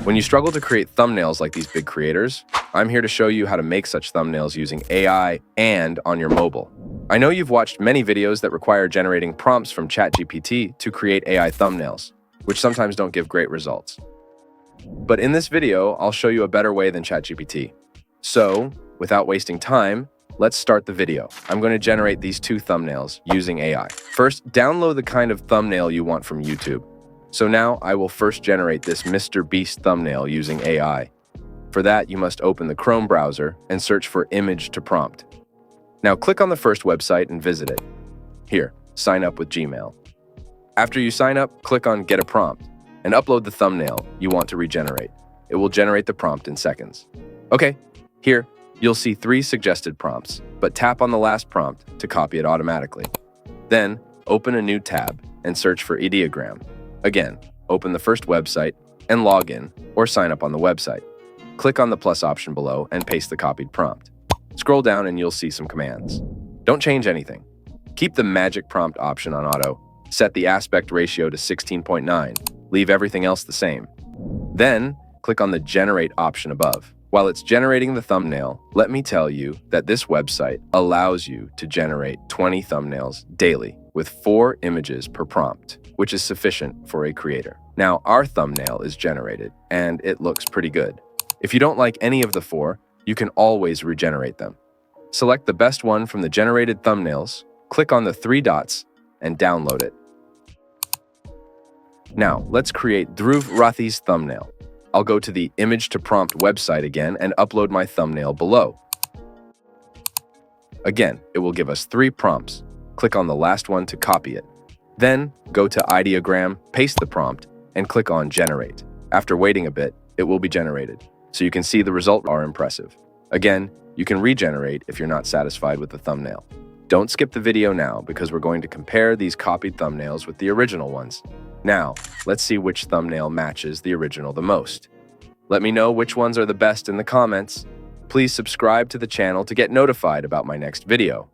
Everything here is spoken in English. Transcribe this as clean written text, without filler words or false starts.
When you struggle to create thumbnails like these big creators, I'm here to show you how to make such thumbnails using AI and on your mobile. I know you've watched many videos that require generating prompts from ChatGPT to create AI thumbnails, which sometimes don't give great results. But in this video, I'll show you a better way than ChatGPT. So, without wasting time, let's start the video. I'm going to generate these two thumbnails using AI. First, download the kind of thumbnail you want from YouTube. So now I will first generate this MrBeast thumbnail using AI. For that, you must open the Chrome browser and search for image to prompt. Now click on the first website and visit it. Here, sign up with Gmail. After you sign up, click on Get a Prompt and upload the thumbnail you want to regenerate. It will generate the prompt in seconds. Okay, here, you'll see 3 suggested prompts, but tap on the last prompt to copy it automatically. Then, open a new tab and search for Ideogram. Again, open the first website and log in or sign up on the website. Click on the plus option below and paste the copied prompt. Scroll down and you'll see some commands. Don't change anything. Keep the magic prompt option on auto. Set the aspect ratio to 16.9. Leave everything else the same. Then, click on the generate option above. While it's generating the thumbnail, let me tell you that this website allows you to generate 20 thumbnails daily with 4 images per prompt, which is sufficient for a creator. Now, our thumbnail is generated, and it looks pretty good. If you don't like any of the 4, you can always regenerate them. Select the best one from the generated thumbnails, click on the 3 dots, and download it. Now, let's create Dhruv Rathee's thumbnail. I'll go to the Image to Prompt website again and upload my thumbnail below. Again, it will give us 3 prompts. Click on the last one to copy it. Then, go to Ideogram, paste the prompt, and click on Generate. After waiting a bit, it will be generated, so you can see the results are impressive. Again, you can regenerate if you're not satisfied with the thumbnail. Don't skip the video now because we're going to compare these copied thumbnails with the original ones. Now, let's see which thumbnail matches the original the most. Let me know which ones are the best in the comments. Please subscribe to the channel to get notified about my next video.